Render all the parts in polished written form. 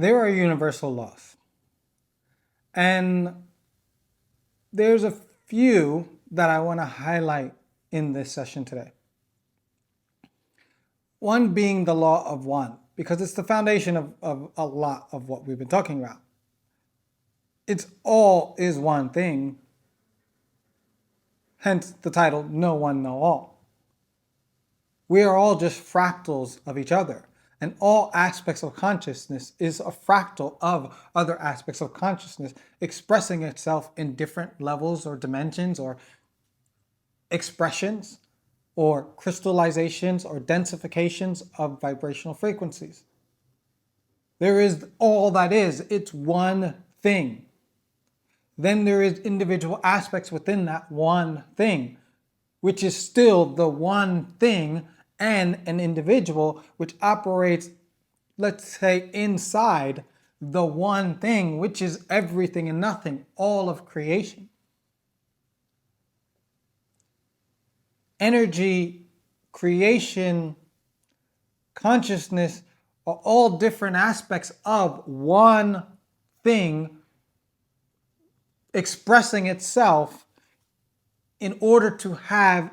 There are universal laws, and there's a few that I want to highlight in this session today. One being the law of one, because it's the foundation of a lot of what we've been talking about. It's all is one thing, hence the title, Know One, Know All. We are all just fractals of each other, and all aspects of consciousness is a fractal of other aspects of consciousness expressing itself in different levels or dimensions or expressions or crystallizations or densifications of vibrational frequencies. There is all that is. It's one thing. Then there is individual aspects within that one thing, which is still the one thing, and an individual which operates, let's say, inside the one thing, which is everything and nothing, all of creation. Energy, creation, consciousness are all different aspects of one thing expressing itself in order to have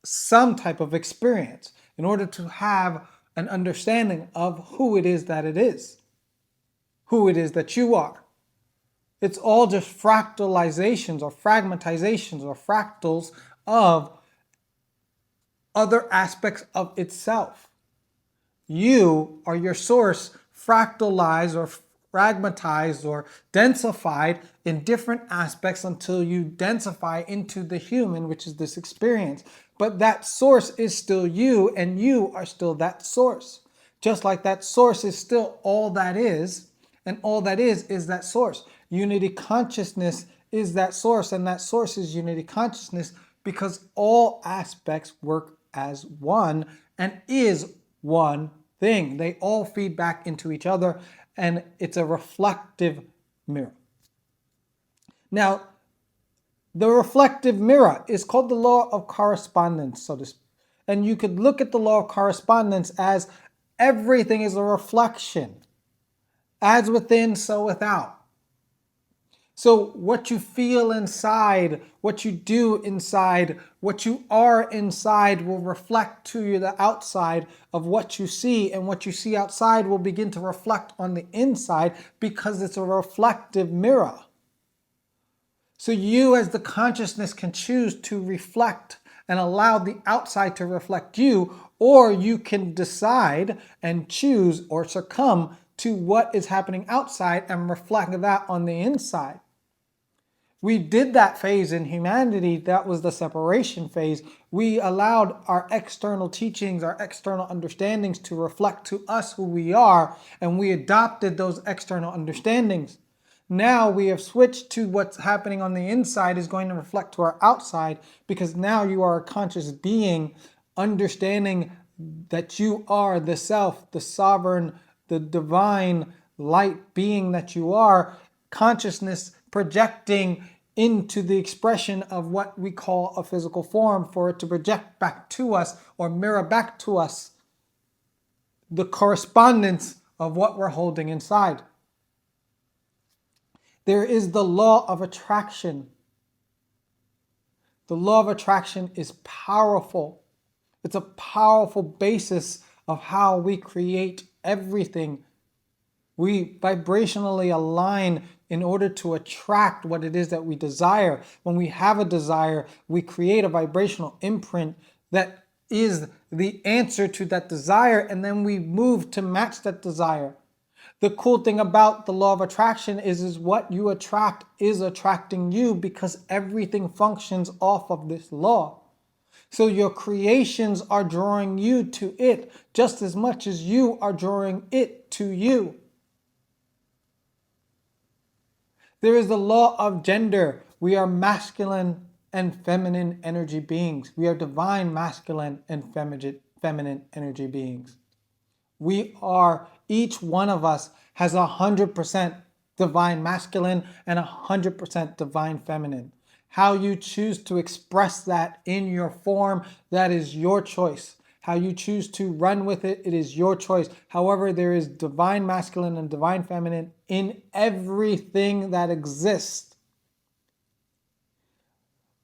some type of experience, in order to have an understanding of who it is that it is, who it is that you are. It's all just fractalizations or fragmentizations or fractals of other aspects of itself. You are your source fractalized or fragmentized or densified in different aspects until you densify into the human, which is this experience. But that source is still you, and you are still that source. Just like that source is still all that is, and all that is that source. Unity consciousness is that source, and that source is unity consciousness, because all aspects work as one and is one thing. They all feed back into each other, and it's a reflective mirror. Now, the reflective mirror is called the law of correspondence, so to speak. And you could look at the law of correspondence as everything is a reflection. As within, so without. So what you feel inside, what you do inside, what you are inside will reflect to you the outside of what you see, and what you see outside will begin to reflect on the inside because it's a reflective mirror. So you as the consciousness can choose to reflect and allow the outside to reflect you, or you can decide and choose or succumb to what is happening outside and reflect that on the inside. We did that phase in humanity. That was the separation phase. We allowed our external teachings, our external understandings to reflect to us who we are, and we adopted those external understandings. Now we have switched to what's happening on the inside is going to reflect to our outside, because now you are a conscious being understanding that you are the self, the sovereign, the divine light being that you are, consciousness projecting into the expression of what we call a physical form for it to project back to us or mirror back to us the correspondence of what we're holding inside. There is the law of attraction. The law of attraction is powerful. It's a powerful basis of how we create everything. We vibrationally align in order to attract what it is that we desire. When we have a desire, we create a vibrational imprint that is the answer to that desire, and then we move to match that desire. The cool thing about the law of attraction is what you attract is attracting you, because everything functions off of this law. So your creations are drawing you to it just as much as you are drawing it to you. There is the law of gender. We are masculine and feminine energy beings. We are divine masculine and feminine energy beings. We are, each one of us has 100% divine masculine and 100% divine feminine. How you choose to express that in your form, that is your choice. How you choose to run with it, it is your choice. However, there is divine masculine and divine feminine in everything that exists.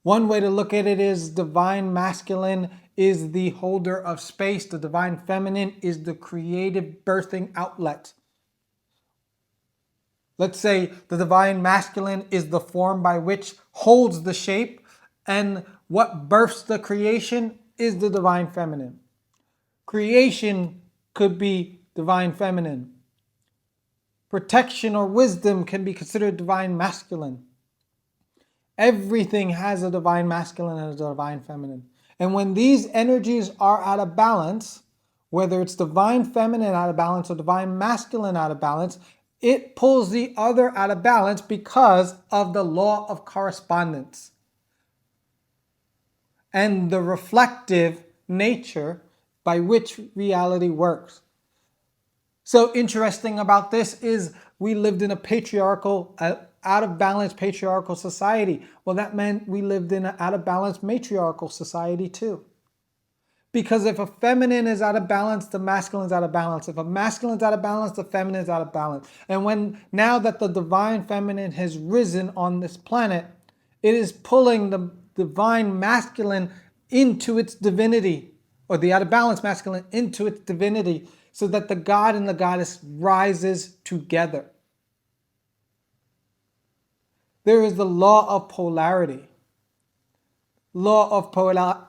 One way to look at it is divine masculine is the holder of space. The divine feminine is the creative birthing outlet. Let's say the divine masculine is the form by which holds the shape, and what births the creation is the divine feminine. Creation could be divine feminine. Protection or wisdom can be considered divine masculine. Everything has a divine masculine and a divine feminine. And when these energies are out of balance, whether it's divine feminine out of balance or divine masculine out of balance, it pulls the other out of balance because of the law of correspondence and the reflective nature by which reality works. So interesting about this is we lived in a patriarchal, out of balance patriarchal society. Well, that meant we lived in an out of balance matriarchal society too. Because if a feminine is out of balance, the masculine is out of balance. If a masculine is out of balance, the feminine is out of balance. And now that the divine feminine has risen on this planet, it is pulling the divine masculine into its divinity, or the out of balance masculine into its divinity, so that the god and the goddess rises together. There is the law of polarity. Law of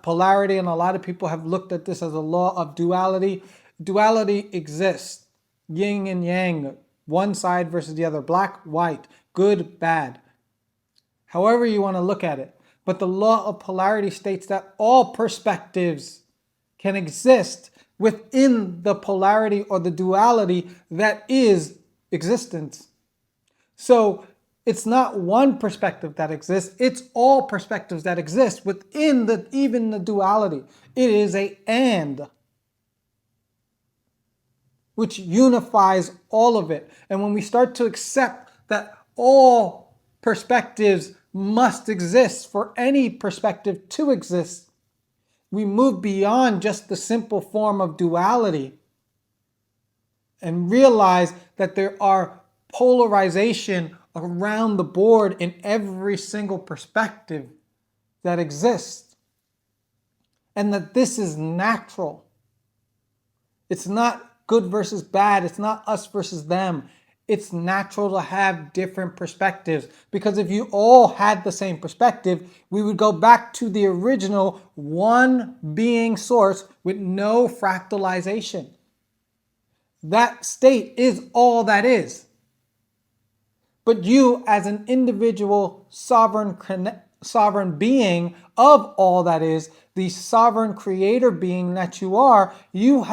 polarity, and a lot of people have looked at this as a law of duality. Duality exists. Yin and yang, one side versus the other, black, white, good, bad. However you want to look at it. But the law of polarity states that all perspectives can exist within the polarity or the duality that is existence. So it's not one perspective that exists, it's all perspectives that exist within even the duality. It is a and, which unifies all of it. And when we start to accept that all perspectives must exist for any perspective to exist, we move beyond just the simple form of duality and realize that there are polarization around the board in every single perspective that exists. And that this is natural. It's not good versus bad. It's not us versus them. It's natural to have different perspectives, because if you all had the same perspective, we would go back to the original one being source with no fractalization. That state is all that is. But you, as an individual sovereign being of all that is, the sovereign creator being that you are, you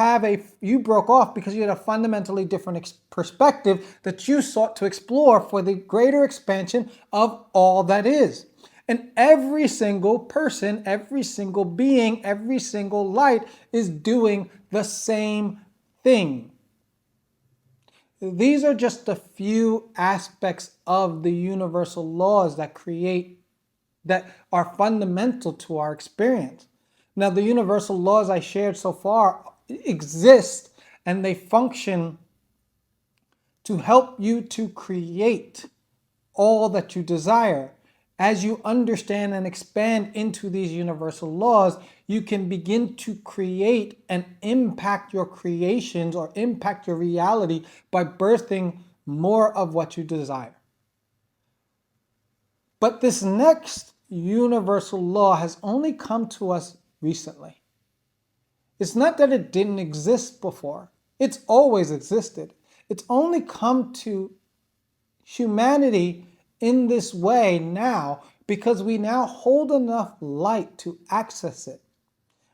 broke off because you had a fundamentally different perspective that you sought to explore for the greater expansion of all that is. And every single person, every single being, every single light is doing the same thing. These are just a few aspects of the universal laws that are fundamental to our experience. Now, the universal laws I shared so far exist, and they function to help you to create all that you desire. As you understand and expand into these universal laws, you can begin to create and impact your creations or impact your reality by birthing more of what you desire. But this next universal law has only come to us recently. It's not that it didn't exist before. It's always existed. It's only come to humanity in this way now because we now hold enough light to access it.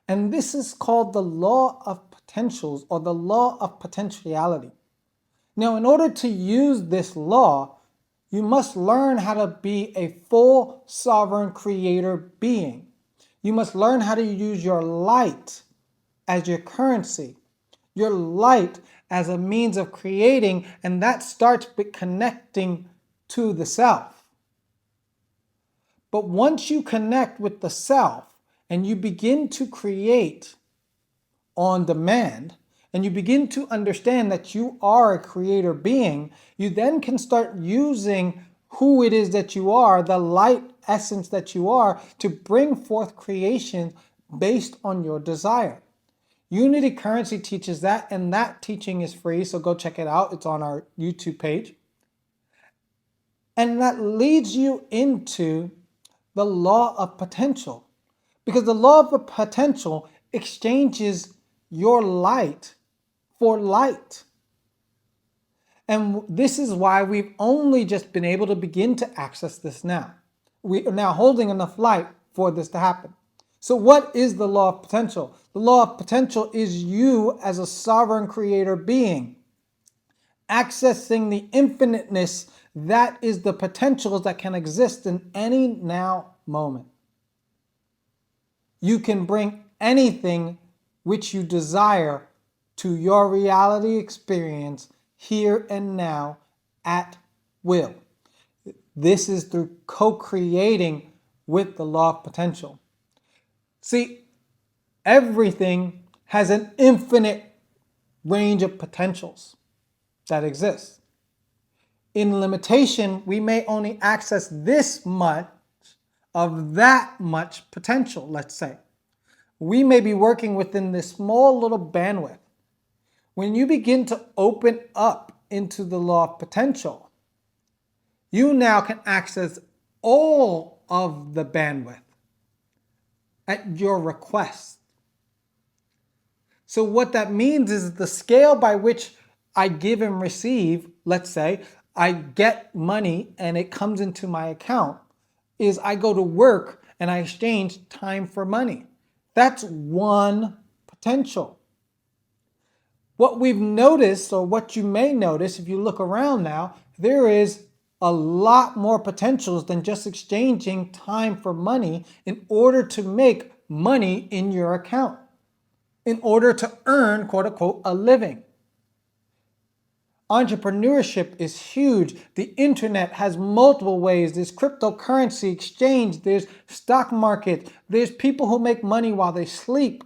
And this is called the law of potentials, or the law of potentiality. Now, in order to use this law, you must learn how to be a full sovereign creator being. You must learn how to use your light as your currency, your light as a means of creating, and that starts with connecting to the self. But once you connect with the self and you begin to create on demand, and you begin to understand that you are a creator being, you then can start using who it is that you are, the light essence that you are, to bring forth creation based on your desire. Unity Currency teaches that, and that teaching is free, so go check it out. It's on our YouTube page. And that leads you into the law of potential, because the law of potential exchanges your light for light. And this is why we've only just been able to begin to access this now. We are now holding enough light for this to happen. So what is the law of potential? The law of potential is you as a sovereign creator being, accessing the infiniteness that is the potentials that can exist in any now moment. You can bring anything which you desire to your reality experience here and now at will. This is through co-creating with the law of potential. See, everything has an infinite range of potentials that exist. In limitation, we may only access this much of that much potential, let's say. We may be working within this small little bandwidth. When you begin to open up into the law of potential, you now can access all of the bandwidth at your request. So what that means is the scale by which I give and receive, let's say, I get money and it comes into my account, is I go to work and I exchange time for money. That's one potential. What we've noticed, or what you may notice if you look around now, there is a lot more potentials than just exchanging time for money in order to make money in your account, in order to earn, quote unquote, a living. Entrepreneurship is huge. The internet has multiple ways. There's cryptocurrency exchange, there's stock market, there's people who make money while they sleep.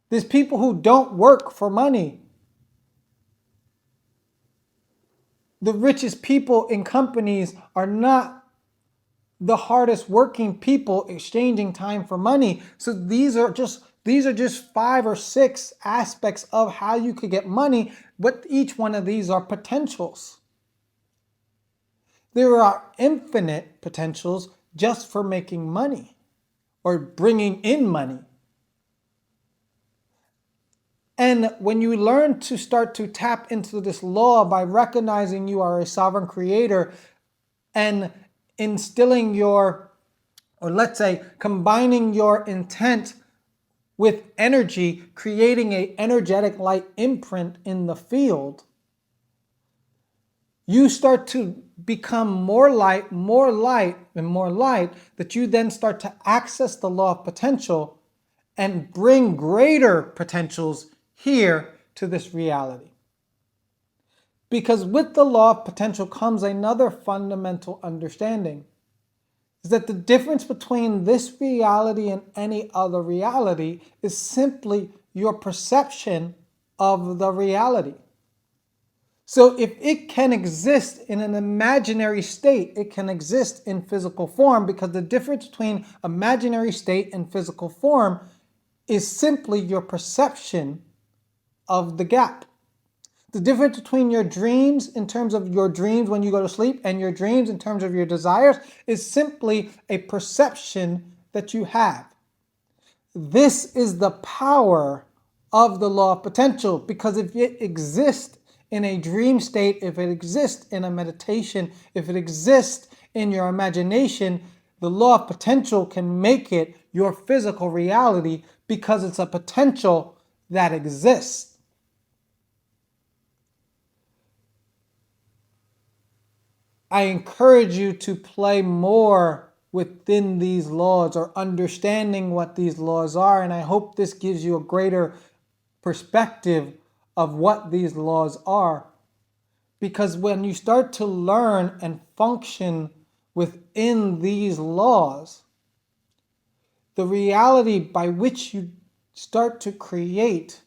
There's people who don't work for money. The richest people in companies are not the hardest working people exchanging time for money. So these are just 5 or 6 aspects of how you could get money, but each one of these are potentials. There are infinite potentials just for making money or bringing in money. And when you learn to start to tap into this law by recognizing you are a sovereign creator and instilling or let's say combining your intent with energy, creating an energetic light imprint in the field, you start to become more light, and more light, that you then start to access the law of potential and bring greater potentials here to this reality. Because with the law of potential comes another fundamental understanding, is that the difference between this reality and any other reality is simply your perception of the reality. So if it can exist in an imaginary state, it can exist in physical form, because the difference between imaginary state and physical form is simply your perception of the gap. The difference between your dreams in terms of your dreams when you go to sleep and your dreams in terms of your desires is simply a perception that you have. This is the power of the law of potential, because if it exists in a dream state, if it exists in a meditation, if it exists in your imagination, the law of potential can make it your physical reality, because it's a potential that exists. I encourage you to play more within these laws, or understanding what these laws are, and I hope this gives you a greater perspective of what these laws are. Because when you start to learn and function within these laws, the reality by which you start to create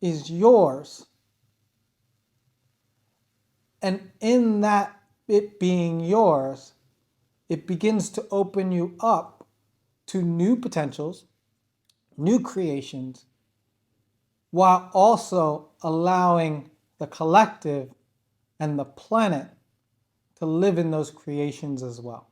is yours. And in that it being yours, it begins to open you up to new potentials, new creations, while also allowing the collective and the planet to live in those creations as well.